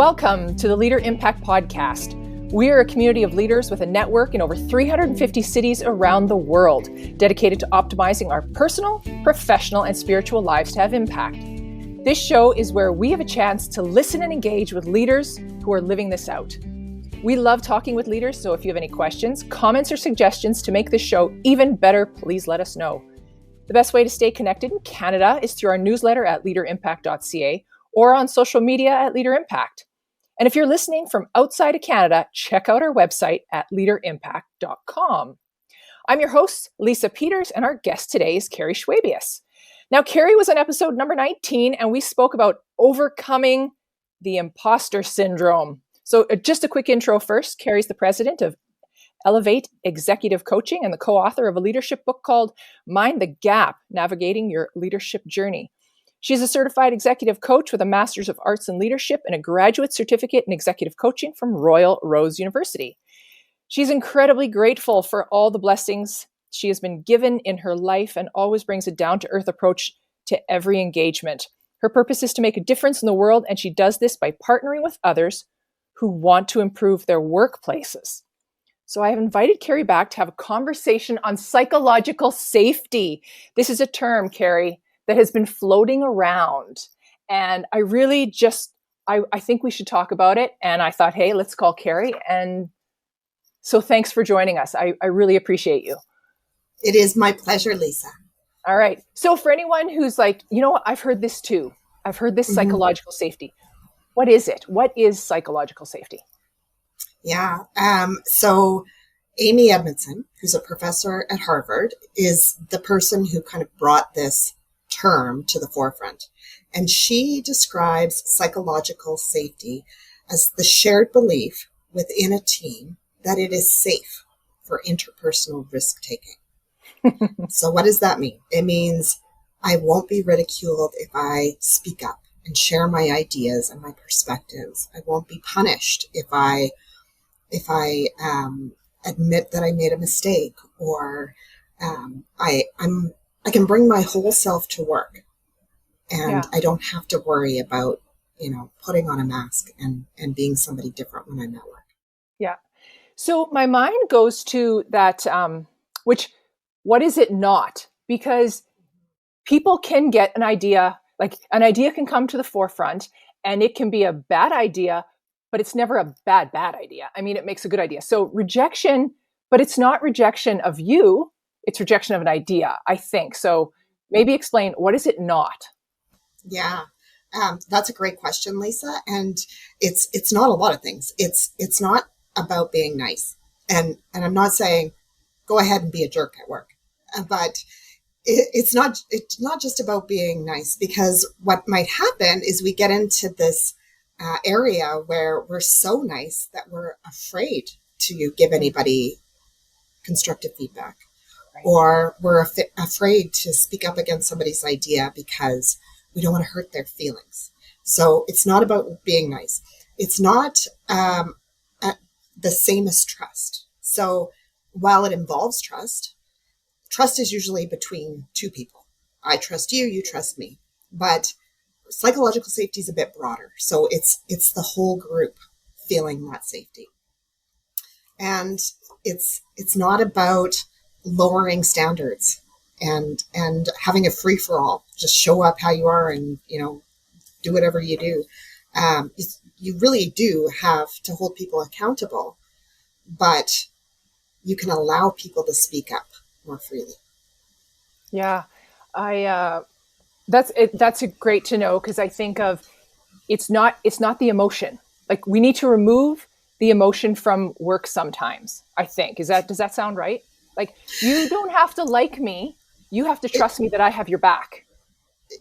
Welcome to the LeaderImpact podcast. We are a community of leaders with a network in over 350 cities around the world, dedicated to optimizing our personal, professional, and spiritual lives to have impact. This show is where we have a chance to listen and engage with leaders who are living this out. We love talking with leaders, so if you have any questions, comments, or suggestions to make this show even better, please let us know. The best way to stay connected in Canada is through our newsletter at leaderimpact.ca or on social media at LeaderImpact. And if you're listening from outside of Canada, check out our website at leaderimpact.com. I'm your host, Lisa Peters, and our guest today is Keri Schwebius. Now, Keri was on episode number 19, and we spoke about overcoming the imposter syndrome. So just a quick intro first. Keri's the president of Ellevate Executive Coaching and the co-author of a leadership book called Mind the Gap, Navigating Your Leadership Journey. She's a certified executive coach with a Master's of Arts in Leadership and a graduate certificate in executive coaching from Royal Rose University. She's incredibly grateful for all the blessings she has been given in her life and always brings a down-to-earth approach to every engagement. Her purpose is to make a difference in the world, and she does this by partnering with others who want to improve their workplaces. So I have invited Keri back to have a conversation on psychological safety. This is a term, Keri, that has been floating around. And I really just, I think we should talk about it. And I thought, hey, let's call Keri. And so thanks for joining us. I really appreciate you. It is my pleasure, Lisa. All right. So for anyone who's like, you know what, I've heard this too. I've heard this psychological safety. What is it? What is psychological safety? Yeah. So Amy Edmondson, who's a professor at Harvard, is the person who kind of brought this term to the forefront. And she describes psychological safety as the shared belief within a team that it is safe for interpersonal risk-taking. So what does that mean? It means I won't be ridiculed if I speak up and share my ideas and my perspectives. I won't be punished if I admit that I made a mistake, or I can bring my whole self to work, and I don't have to worry about, putting on a mask and being somebody different when I'm at work. Yeah. So my mind goes to that, what is it not? Because people can get an idea, like an idea can come to the forefront and it can be a bad idea, but it's never a bad idea. I mean, it makes a good idea. So rejection, but it's not rejection of you. It's rejection of an idea, I think. So maybe explain, what is it not? Yeah, that's a great question, Lisa. And it's not a lot of things. It's not about being nice. And I'm not saying go ahead and be a jerk at work, but it's not just about being nice, because what might happen is we get into this area where we're so nice that we're afraid to give anybody constructive feedback. Or we're afraid to speak up against somebody's idea because we don't want to hurt their feelings. So it's not about being nice. It's not the same as trust. So while it involves trust is usually between two people. I trust you, you trust me. But psychological safety is a bit broader. So it's the whole group feeling that safety. And it's not about lowering standards and having a free for all. Just show up how you are and, do whatever you do. You really do have to hold people accountable, but you can allow people to speak up more freely. Yeah, that's great to know, because I think of it's not the emotion. Like, we need to remove the emotion from work sometimes, I think. Does that sound right? Like, you don't have to like me. You have to trust me that I have your back.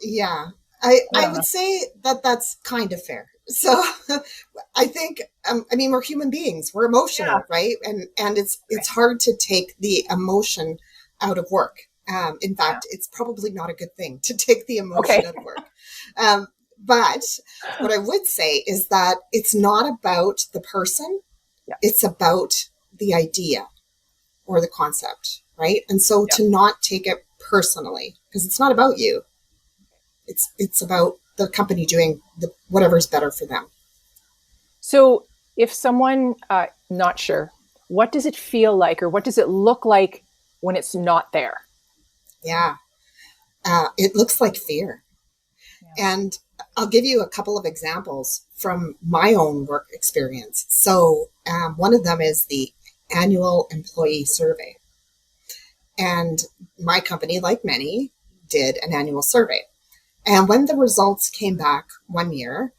Yeah, I would say that that's kind of fair. So I think, we're human beings. We're emotional, right? And it's hard to take the emotion out of work. In fact, it's probably not a good thing to take the emotion out of work. But what I would say is that it's not about the person. Yeah. It's about the idea or the concept, right? And so to not take it personally, because it's not about you. It's about the company doing whatever's better for them. So if someone not sure, what does it feel like, or what does it look like when it's not there? Yeah. It looks like fear. Yeah. And I'll give you a couple of examples from my own work experience. So one of them is the annual employee survey. And my company, like many, did an annual survey. And when the results came back one year,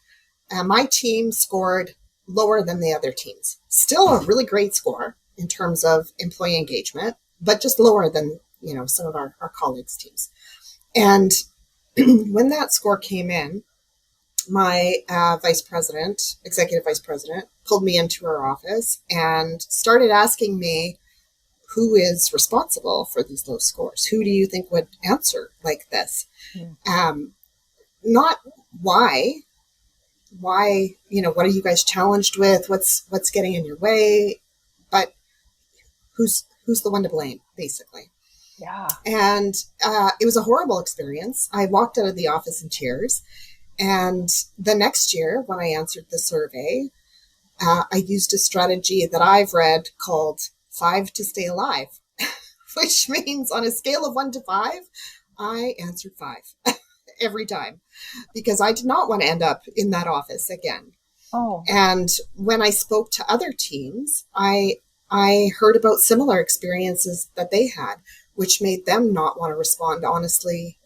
my team scored lower than the other teams. Still a really great score in terms of employee engagement, but just lower than, some of our colleagues' teams. And when that score came in, my executive vice president, pulled me into her office and started asking me, who is responsible for these low scores? Who do you think would answer like this? Not why, what are you guys challenged with? What's getting in your way? But who's the one to blame, basically? Yeah. And it was a horrible experience. I walked out of the office in tears. And the next year, when I answered the survey, I used a strategy that I've read called 5 to stay alive, which means on a scale of 1 to 5, I answered 5 every time, because I did not want to end up in that office again. Oh. And when I spoke to other teams, I heard about similar experiences that they had, which made them not want to respond honestly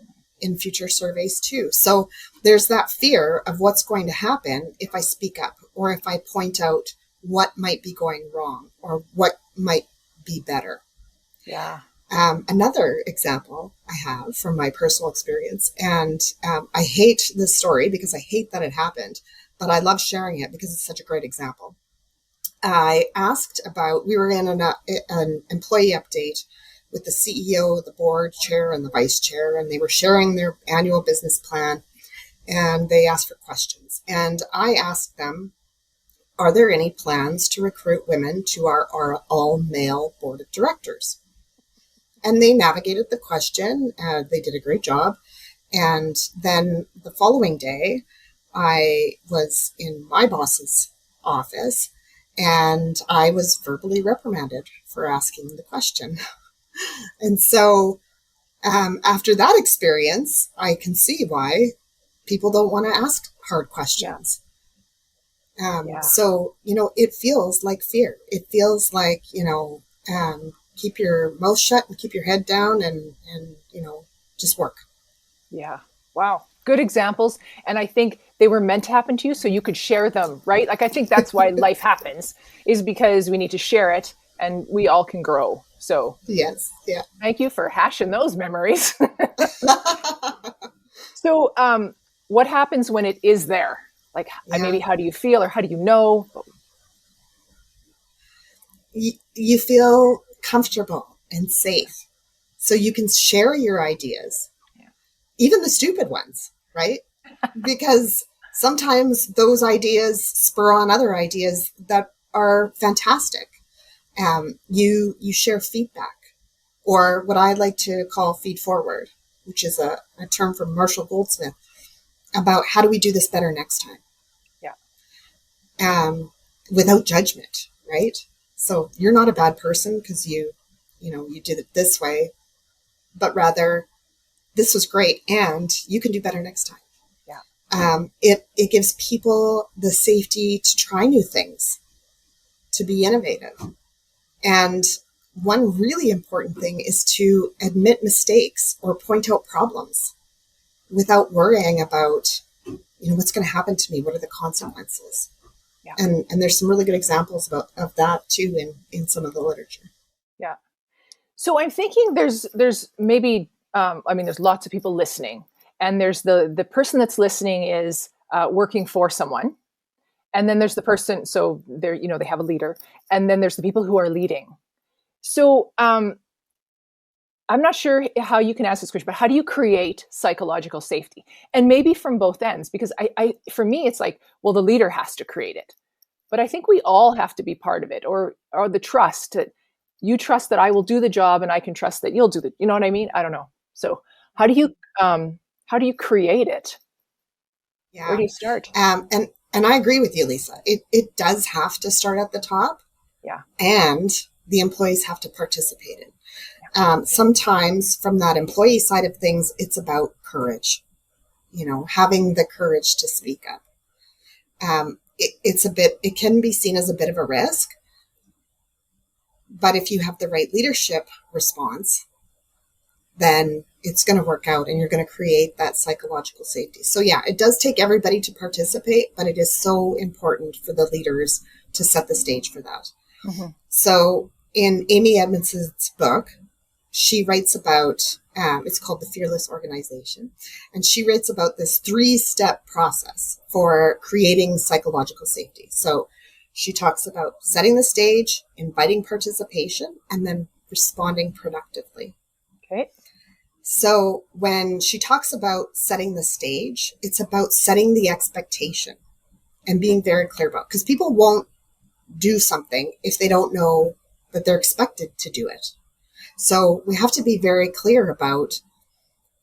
in future surveys too. So there's that fear of what's going to happen if I speak up, or if I point out what might be going wrong, or what might be better. Yeah. Another example I have from my personal experience, and I hate this story because I hate that it happened, but I love sharing it because it's such a great example. I asked we were in an employee update with the CEO, the board chair, and the vice chair, and they were sharing their annual business plan, and they asked for questions. And I asked them, are there any plans to recruit women to our all-male board of directors? And they navigated the question. They did a great job. And then the following day, I was in my boss's office, and I was verbally reprimanded for asking the question. And so after that experience, I can see why people don't want to ask hard questions. So, it feels like fear. It feels like, keep your mouth shut and keep your head down and just work. Yeah. Wow. Good examples. And I think they were meant to happen to you so you could share them, right? Like, I think that's why life happens, is because we need to share it and we all can grow. So yes. Yeah. Thank you for hashing those memories. So what happens when it is there? Like, maybe how do you feel, or how do you know? You feel comfortable and safe, so you can share your ideas, even the stupid ones, right? Because sometimes those ideas spur on other ideas that are fantastic. You share feedback, or what I like to call feed forward, which is a term from Marshall Goldsmith, about how do we do this better next time? Yeah. Without judgment, right? So you're not a bad person because you did it this way, but rather this was great and you can do better next time. Yeah. It gives people the safety to try new things, to be innovative. And one really important thing is to admit mistakes or point out problems without worrying about, what's going to happen to me? What are the consequences? Yeah. And there's some really good examples of that too in some of the literature. Yeah. So I'm thinking there's maybe, there's lots of people listening, and there's the person that's listening is working for someone. And then there's the person, so they're, they have a leader, and then there's the people who are leading. So I'm not sure how you can ask this question, but how do you create psychological safety? And maybe from both ends, because for me, it's like, well, the leader has to create it. But I think we all have to be part of it, or the trust that you trust that I will do the job, and I can trust that you'll do the, you know what I mean? I don't know. So how do you create it? Yeah. Where do you start? And And I agree with you, Lisa. It does have to start at the top. Yeah. And the employees have to participate in. Sometimes from that employee side of things, it's about courage, having the courage to speak up. It can be seen as a bit of a risk, but if you have the right leadership response, then it's going to work out and you're going to create that psychological safety. So yeah, it does take everybody to participate, but it is so important for the leaders to set the stage for that. Mm-hmm. So in Amy Edmondson's book, she writes about, it's called The Fearless Organization. And she writes about this 3-step process for creating psychological safety. So she talks about setting the stage, inviting participation, and then responding productively. Okay. So when she talks about setting the stage, it's about setting the expectation and being very clear about, because people won't do something if they don't know that they're expected to do it. So we have to be very clear about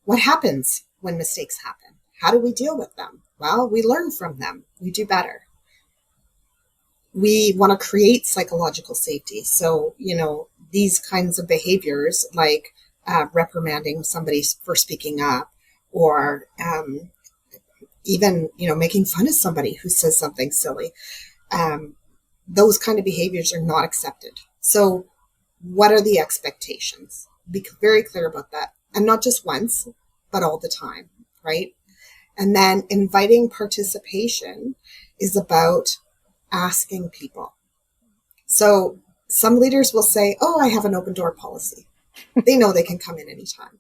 what happens when mistakes happen. How do we deal with them? Well, we learn from them. We do better. We want to create psychological safety. So, these kinds of behaviors like reprimanding somebody for speaking up, or even, making fun of somebody who says something silly. Those kind of behaviors are not accepted. So what are the expectations? Be very clear about that. And not just once, but all the time, right? And then inviting participation is about asking people. So some leaders will say, oh, I have an open door policy. They know they can come in anytime.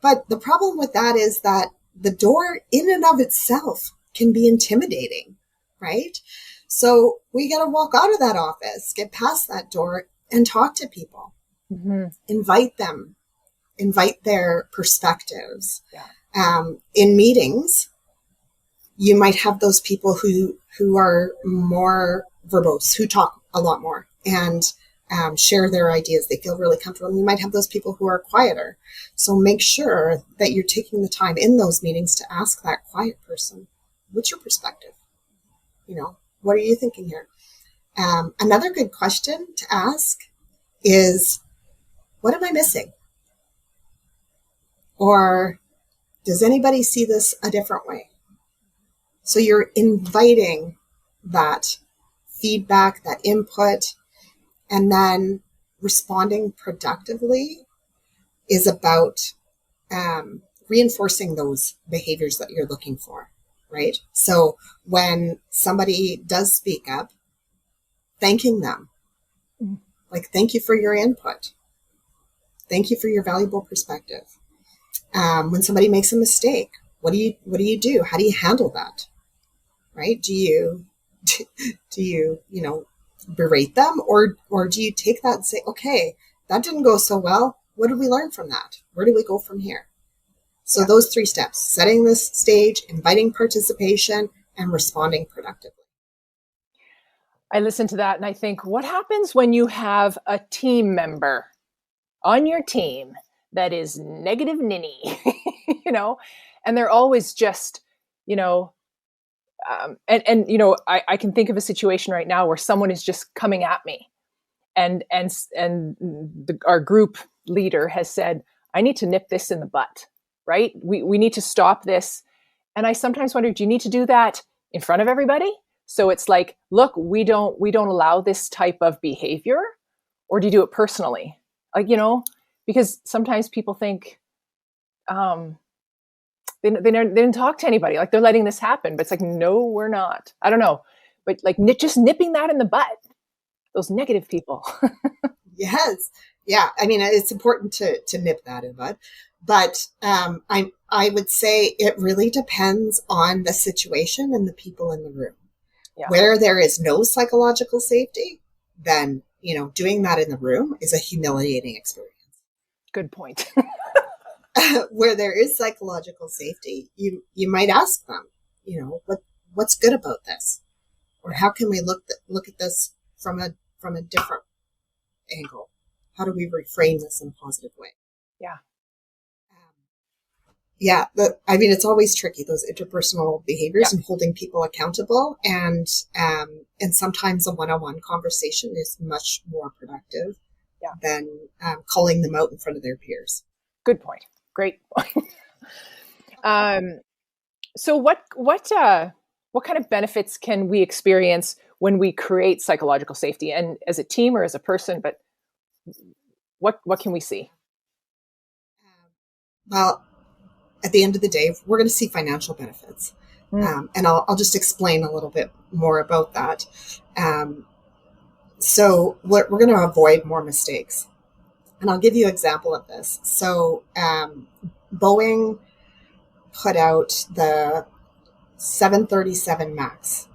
But the problem with that is that the door in and of itself can be intimidating, right? So we got to walk out of that office, get past that door and talk to people, mm-hmm. Invite them, invite their perspectives. Yeah. In meetings, you might have those people who are more verbose, who talk a lot more and share their ideas. They feel really comfortable. And you might have those people who are quieter. So make sure that you're taking the time in those meetings to ask that quiet person, what's your perspective? What are you thinking here? Another good question to ask is, what am I missing? Or does anybody see this a different way? So you're inviting that feedback, that input, and then responding productively is about reinforcing those behaviors that you're looking for, right? So when somebody does speak up, thanking them, like, thank you for your input. Thank you for your valuable perspective. When somebody makes a mistake, what do you do? How do you handle that? Right? Do you berate them, or do you take that and say, okay, that didn't go so well. What did we learn from that? Where do we go from here? So yeah. Those 3 steps: setting the stage, inviting participation, and responding productively. I listen to that and I think, what happens when you have a team member on your team that is negative ninny, and they're always just, I can think of a situation right now where someone is just coming at me, and our group leader has said, I need to nip this in the butt, right? We need to stop this. And I sometimes wonder, do you need to do that in front of everybody? So it's like, look, we don't allow this type of behavior, or do you do it personally? Like, because sometimes people think, they didn't talk to anybody, like they're letting this happen, but it's like, no, we're not. I don't know, but like just nipping that in the butt, those negative people. Yes. Yeah. I mean, it's important to nip that in the bud, but I would say it really depends on the situation and the people in the room. Yeah. Where there is no psychological safety, then, doing that in the room is a humiliating experience. Good point. Where there is psychological safety, you might ask them, what's good about this? Or how can we look at this from a different angle? How do we reframe this in a positive way? Yeah. Yeah. It's always tricky, those interpersonal behaviors Yeah. and holding people accountable. And sometimes a one-on-one conversation is much more productive than calling them out in front of their peers. Good point. Great point. So what kind of benefits can we experience when we create psychological safety, and as a team or as a person? But what can we see? Well, at the end of the day, we're going to see financial benefits. And I'll just explain a little bit more about that. So we're going to avoid more mistakes. And I'll give you an example of this. So Boeing put out the 737 MAX.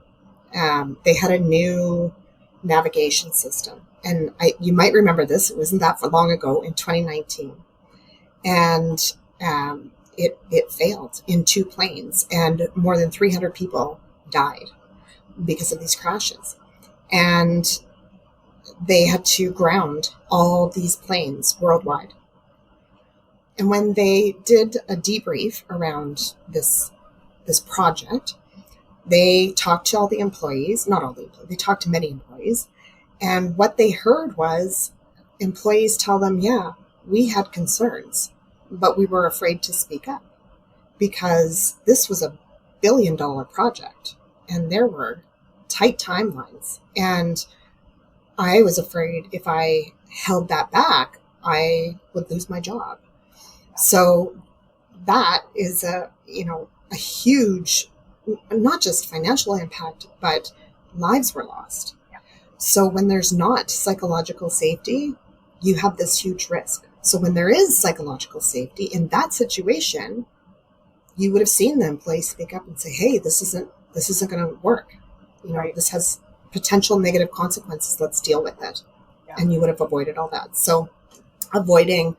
They had a new navigation system. And you might remember this. It wasn't that long ago, in 2019. And it failed in 2 planes, and more than 300 people died because of these crashes. And they had to ground all these planes worldwide. And when they did a debrief around this project, they talked to all the employees, not all the employees, they talked to many employees. And what they heard was employees tell them, yeah, we had concerns, but we were afraid to speak up because this was a $1 billion project and there were tight timelines. And I was afraid if I held that back, I would lose my job. So that is a huge, not just financial impact, but lives were lost. So when there's not psychological safety, you have this huge risk. So when there is psychological safety in that situation, you would have seen the employee speak up and say, hey, this isn't going to work. This has potential negative consequences. Let's deal with it. Yeah. And you would have avoided all that. So avoiding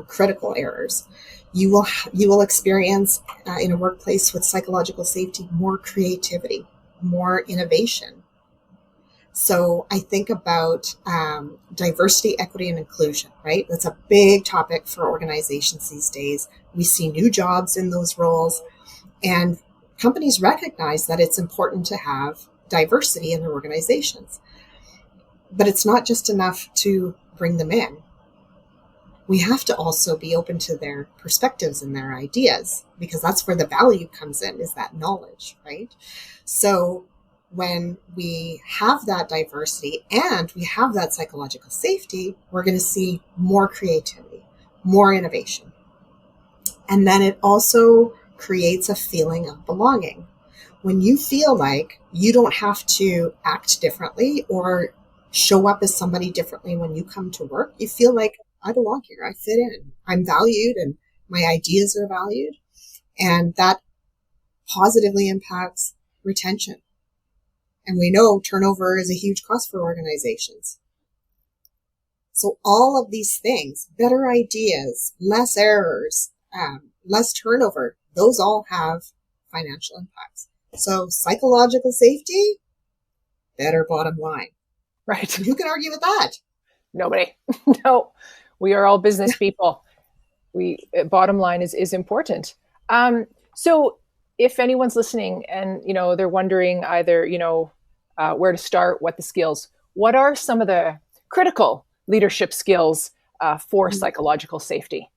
critical errors. You will experience in a workplace with psychological safety more creativity, more innovation. So I think about diversity, equity, and inclusion, right? That's a big topic for organizations these days. We see new jobs in those roles, and companies recognize that it's important to have diversity in their organizations. But it's not just enough to bring them in. We have to also be open to their perspectives and their ideas, because that's where the value comes in, is that knowledge, right? So when we have that diversity and we have that psychological safety, we're going to see more creativity, more innovation. And then it also creates a feeling of belonging. When you feel like you don't have to act differently or show up as somebody differently when you come to work, you feel like, I belong here, I fit in, I'm valued, and my ideas are valued. And that positively impacts retention. And we know turnover is a huge cost for organizations. So all of these things, better ideas, less errors, less turnover, those all have financial impacts. So psychological safety, better bottom line. Right. And who can argue with that? Nobody. No, we are all business people. Bottom line is important. So if anyone's listening and, they're wondering either, where to start, what the skills, what are some of the critical leadership skills for psychological safety?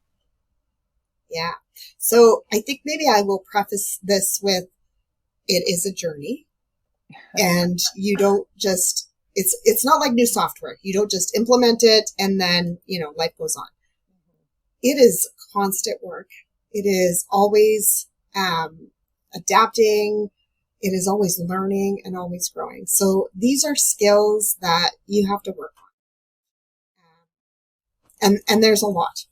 Yeah. So I think maybe I will preface this with, it is a journey, and you don't just, it's not like new software. You don't just implement it and then, life goes on. It is constant work. It is always adapting. It is always learning and always growing. So these are skills that you have to work on. And there's a lot.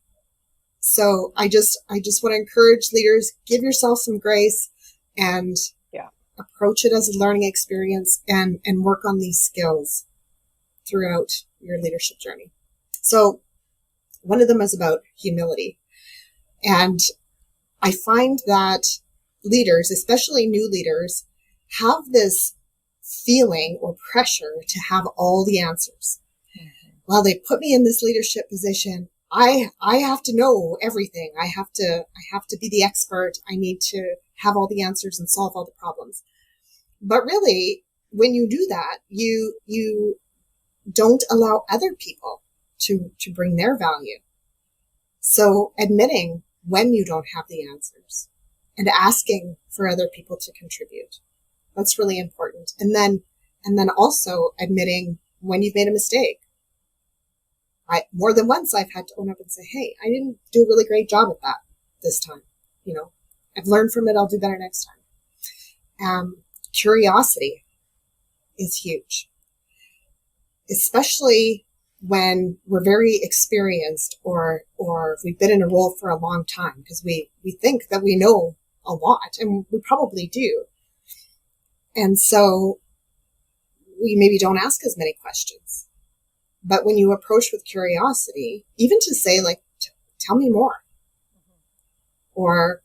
So I just want to encourage leaders, give yourself some grace and approach it as a learning experience and work on these skills throughout your leadership journey. So one of them is about humility. And I find that leaders, especially new leaders, have this feeling or pressure to have all the answers. Mm-hmm. Well, they put me in this leadership position. I have to know everything. I have to be the expert. I need to have all the answers and solve all the problems. But really, when you do that, you don't allow other people to bring their value. So admitting when you don't have the answers and asking for other people to contribute. That's really important. And then also admitting when you've made a mistake. More than once I've had to own up and say, hey, I didn't do a really great job at that this time. I've learned from it. I'll do better next time. Curiosity is huge, especially when we're very experienced or we've been in a role for a long time, because we think that we know a lot, and we probably do. And so we maybe don't ask as many questions. But when you approach with curiosity, even to say, like, tell me more. Or,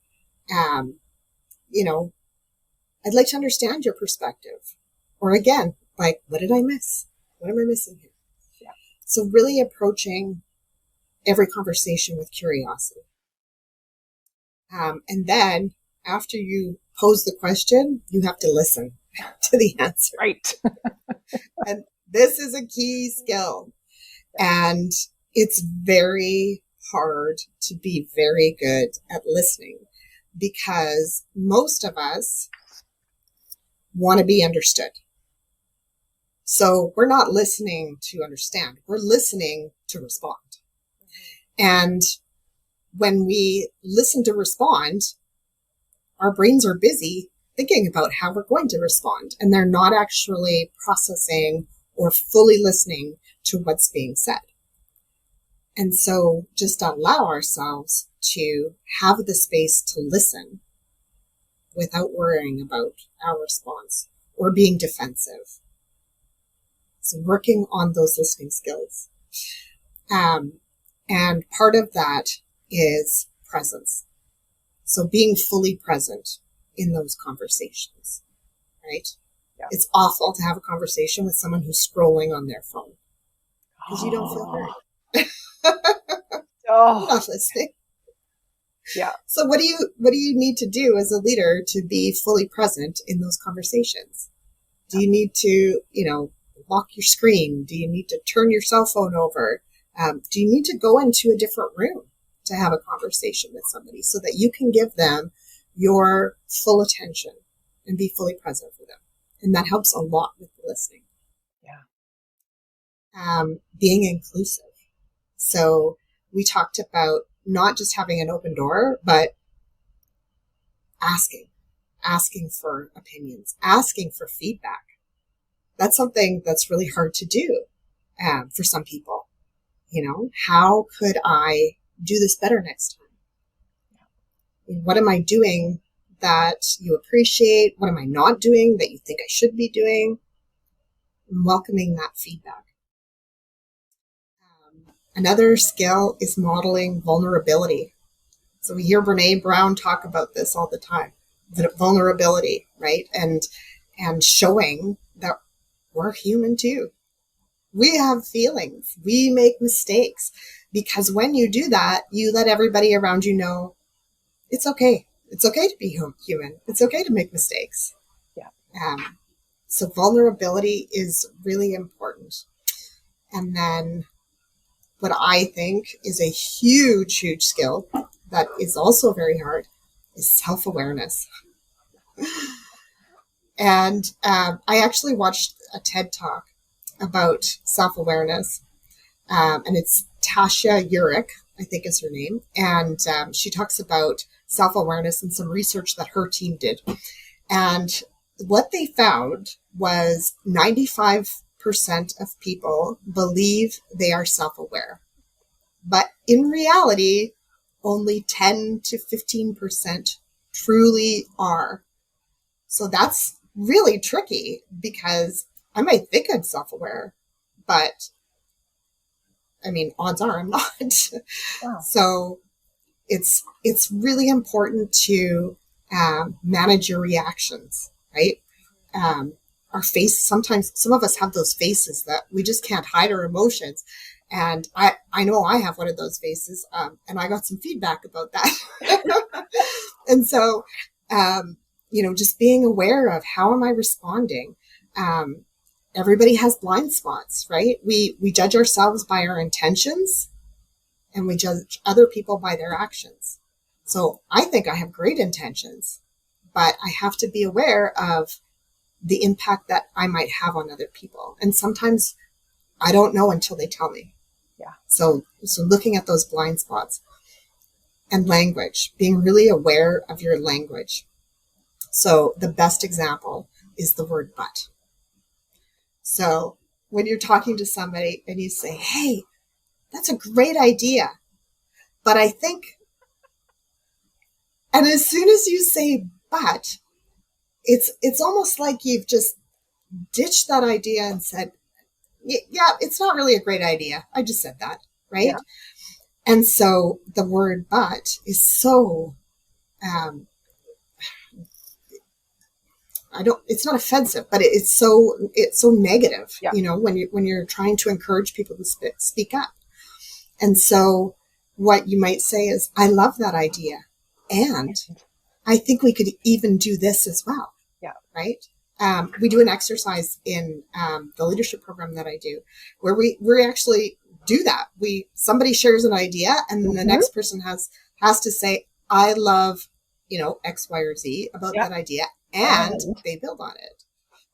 I'd like to understand your perspective. Or again, like, what did I miss? What am I missing here? Yeah. So really approaching every conversation with curiosity. And then after you pose the question, you have to listen to the answer. Right. And this is a key skill. And it's very hard to be very good at listening, because most of us want to be understood. So we're not listening to understand. We're listening to respond. And when we listen to respond, our brains are busy thinking about how we're going to respond, and they're not actually processing or fully listening to what's being said. And so just allow ourselves to have the space to listen without worrying about our response or being defensive. So working on those listening skills. And part of that is presence. So being fully present in those conversations, right? Yeah. It's awful to have a conversation with someone who's scrolling on their phone because you don't feel heard. I'm not listening. Yeah. So what do you need to do as a leader to be fully present in those conversations? Do you need to, lock your screen? Do you need to turn your cell phone over? Do you need to go into a different room to have a conversation with somebody so that you can give them your full attention and be fully present for them? And that helps a lot with the listening. Yeah. Being inclusive. So we talked about not just having an open door, but asking for opinions, asking for feedback. That's something that's really hard to do for some people. How could I do this better next time? What am I doing that you appreciate? What am I not doing that you think I should be doing? And welcoming that feedback. Another skill is modeling vulnerability. So we hear Brene Brown talk about this all the time, the vulnerability, right? And showing that we're human too. We have feelings. We make mistakes, because when you do that, you let everybody around you know it's okay. It's okay to be human. It's okay to make mistakes. Yeah. So vulnerability is really important. And then what I think is a huge, huge skill that is also very hard is self-awareness. And I actually watched a TED Talk about self-awareness. And it's Tasha Eurich, I think is her name. And she talks about self-awareness and some research that her team did. And what they found was 95% of people believe they are self-aware. But in reality, only 10 to 15% truly are. So that's really tricky, because I might think I'm self-aware, but odds are I'm not. Wow. So it's really important to manage your reactions, right? Our face, sometimes some of us have those faces that we just can't hide our emotions. And I know I have one of those faces, and I got some feedback about that. And so, just being aware of how am I responding? Everybody has blind spots, right? We judge ourselves by our intentions, and we judge other people by their actions. So I think I have great intentions, but I have to be aware of the impact that I might have on other people. And sometimes I don't know until they tell me. Yeah. So looking at those blind spots. And language, being really aware of your language. So the best example is the word but. So when you're talking to somebody and you say, hey, that's a great idea, but I think, and as soon as you say but, it's almost like you've just ditched that idea and said, yeah, it's not really a great idea. I just said that, right? Yeah. And so the word but is so, it's not offensive, but it's so negative, Yeah. when you're trying to encourage people to speak up. And so what you might say is, I love that idea. And I think we could even do this as well. Yeah. Right. We do an exercise in the leadership program that I do where we actually do that. Somebody shares an idea and then the next person has to say, I love, X, Y, or Z about that idea, and they build on it.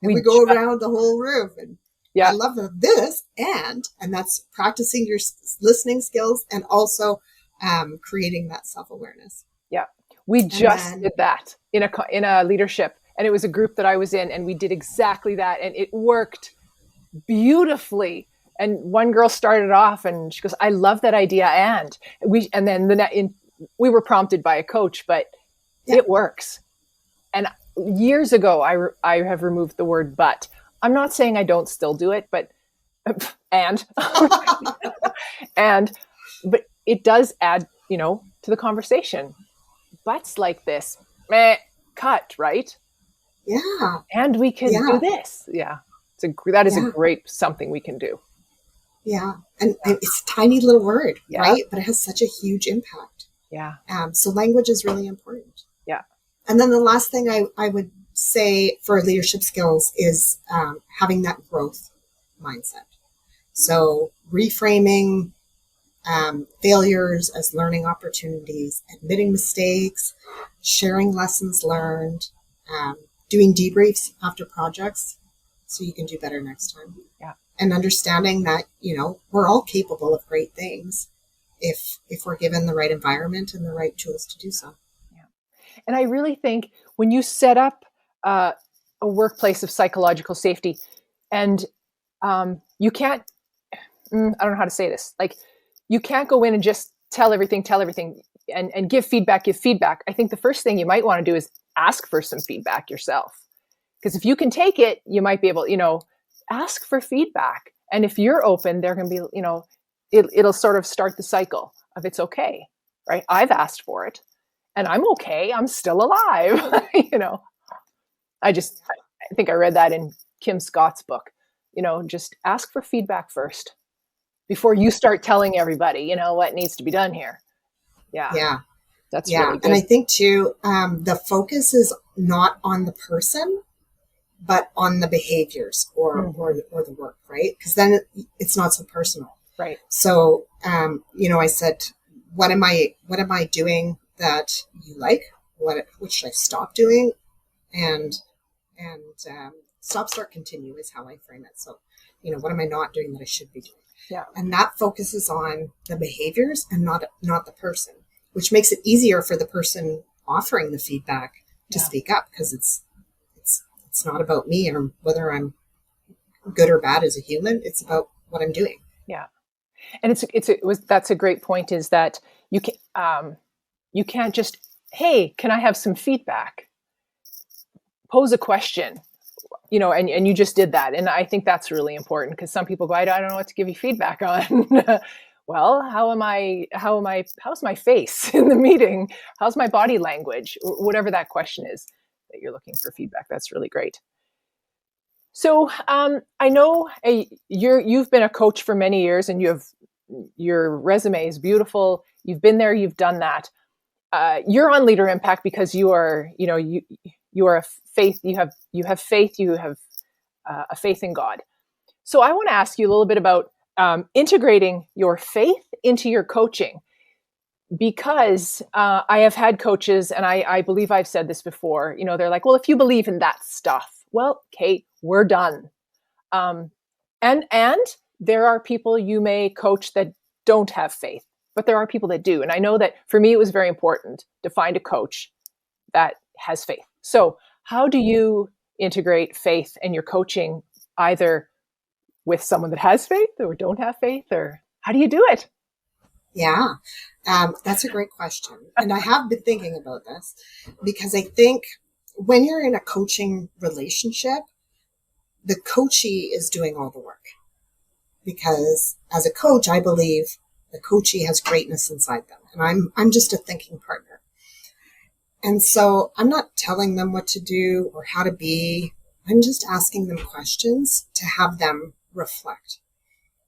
And we go around the whole room and I love this, and that's practicing your listening skills and also creating that self-awareness. Yeah. We just did that in a leadership, and it was a group that I was in, and we did exactly that, and it worked beautifully. And one girl started off and she goes, I love that idea. And we were prompted by a coach, but it works. And years ago, I have removed the word but. I'm not saying I don't still do it, but but it does add, to the conversation. But's like this, cut, right? Yeah. And we can do this. Yeah. That is a great something we can do. Yeah. And it's a tiny little word, right? But it has such a huge impact. Yeah. So language is really important. Yeah. And then the last thing I would say for leadership skills is having that growth mindset. So reframing failures as learning opportunities, admitting mistakes, sharing lessons learned, doing debriefs after projects so you can do better next time. Yeah. And understanding that, we're all capable of great things if we're given the right environment and the right tools to do so. Yeah. And I really think when you set up a workplace of psychological safety, and you can't, I don't know how to say this, like you can't go in and just tell everything and give feedback. I think the first thing you might want to do is ask for some feedback yourself. Because if you can take it, you might be able, ask for feedback. And if you're open, there can be, it'll sort of start the cycle of it's okay, right? I've asked for it and I'm okay. I'm still alive. I think I read that in Kim Scott's book, just ask for feedback first before you start telling everybody, what needs to be done here. Yeah. Yeah. That's really good. And I think too, the focus is not on the person, but on the behaviors or the work, right? Because then it's not so personal. Right. So, I said, what am I doing that you like? What should I stop doing? And stop, start, continue is how I frame it. So, what am I not doing that I should be doing? Yeah. And that focuses on the behaviors and not the person, which makes it easier for the person offering the feedback to speak up, because it's not about me or whether I'm good or bad as a human. It's about what I'm doing. Yeah. And that's a great point, is that you can't just, hey, can I have some feedback? Pose a question, and you just did that. And I think that's really important, because some people go, I don't know what to give you feedback on. Well, how's my face in the meeting? How's my body language? Whatever that question is that you're looking for feedback. That's really great. So I know you've been a coach for many years, and you have your resume is beautiful. You've been there, you've done that. You're on Leader Impact because you are a faith. You have faith. You have a faith in God. So I want to ask you a little bit about integrating your faith into your coaching, because I have had coaches, and I believe I've said this before. They're like, well, if you believe in that stuff, well, Kate, we're done. And there are people you may coach that don't have faith, but there are people that do. And I know that for me, it was very important to find a coach that has faith. So how do you integrate faith in your coaching, either with someone that has faith or don't have faith, or how do you do it? Yeah, that's a great question. And I have been thinking about this because I think when you're in a coaching relationship, the coachee is doing all the work. Because as a coach, I believe the coachee has greatness inside them. And I'm just a thinking partner. And so I'm not telling them what to do or how to be. I'm just asking them questions to have them reflect.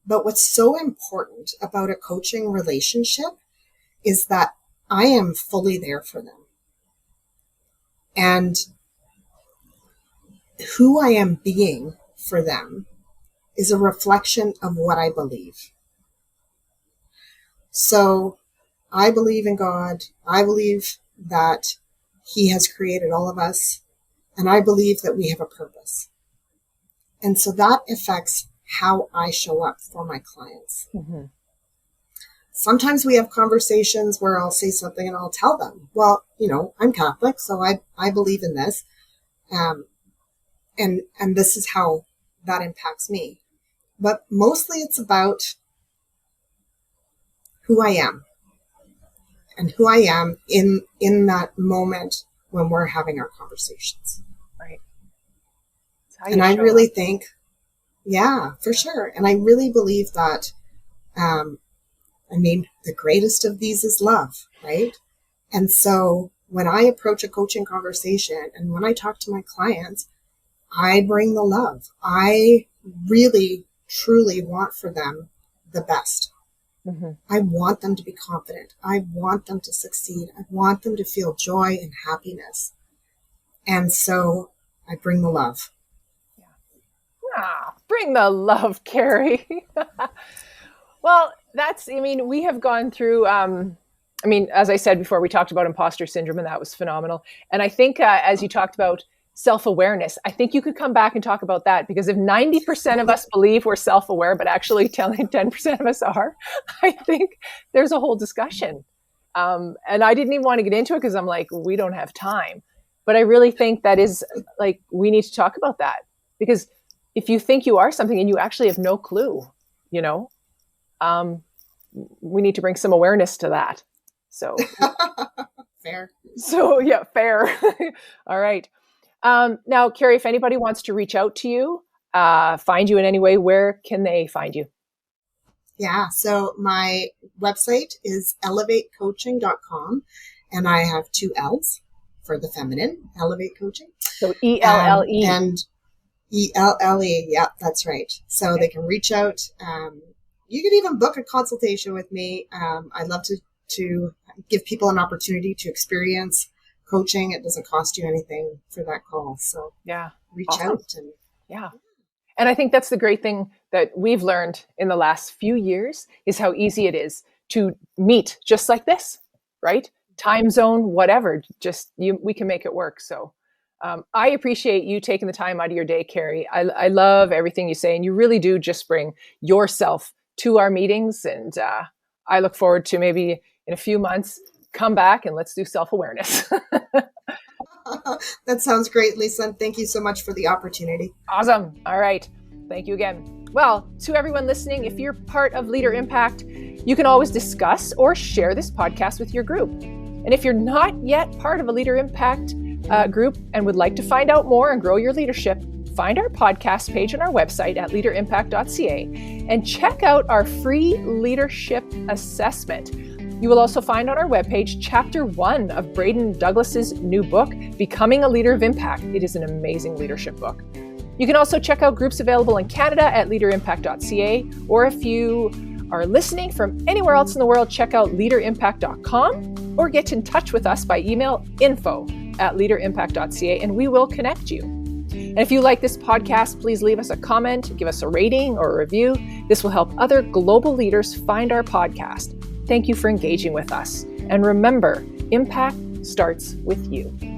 But what's so important about a coaching relationship is that I am fully there for them. And who I am being for them is a reflection of what I believe. So I believe in God. I believe that He has created all of us. And I believe that we have a purpose. And so that affects how I show up for my clients. Mm-hmm. Sometimes we have conversations where I'll say something and I'll tell them, well, I'm Catholic, so I believe in this. And this is how that impacts me. But mostly it's about who I am and who I am in that moment when we're having our conversations. Right. And I really think, yeah, for sure. And I really believe that, the greatest of these is love, right? And so when I approach a coaching conversation and when I talk to my clients, I bring the love. I really, truly want for them the best. Mm-hmm. I want them to be confident. I want them to succeed. I want them to feel joy and happiness. And so I bring the love. Bring the love, Keri. Well, we have gone through, as I said before, we talked about imposter syndrome, and that was phenomenal. And I think as you talked about self-awareness, I think you could come back and talk about that, because if 90% of us believe we're self-aware, but actually telling 10% of us are, I think there's a whole discussion. And I didn't even want to get into it because I'm like, we don't have time. But I really think that is we need to talk about that, because if you think you are something and you actually have no clue, we need to bring some awareness to that. So fair. So yeah, fair. All right. Now, Keri, if anybody wants to reach out to you, find you in any way, where can they find you? Yeah. So my website is ellevatecoaching.com, and I have 2 L's for the feminine, Ellevate Coaching. So E-L-L-E. And E-L-L-E. Yeah, that's right. So okay. They can reach out. You can even book a consultation with me. I'd love to give people an opportunity to experience coaching. It doesn't cost you anything for that call. So yeah, reach awesome. out. And I think that's the great thing that we've learned in the last few years is how easy it is to meet just like this, right? Time zone, whatever, we can make it work. So I appreciate you taking the time out of your day, Keri. I love everything you say, and you really do just bring yourself to our meetings. And I look forward to maybe in a few months, come back and let's do self-awareness. That sounds great, Lisa. And thank you so much for the opportunity. Awesome. All right. Thank you again. Well, to everyone listening, if you're part of Leader Impact, you can always discuss or share this podcast with your group. And if you're not yet part of a Leader Impact group and would like to find out more and grow your leadership, find our podcast page on our website at leaderimpact.ca and check out our free leadership assessment. You will also find on our webpage Chapter 1 of Braden Douglas's new book, Becoming a Leader of Impact. It is an amazing leadership book. You can also check out groups available in Canada at leaderimpact.ca, or if you are listening from anywhere else in the world, check out leaderimpact.com or get in touch with us by email info@leaderimpact.ca and we will connect you. And if you like this podcast, please leave us a comment, give us a rating or a review. This will help other global leaders find our podcast. Thank you for engaging with us. And remember, impact starts with you.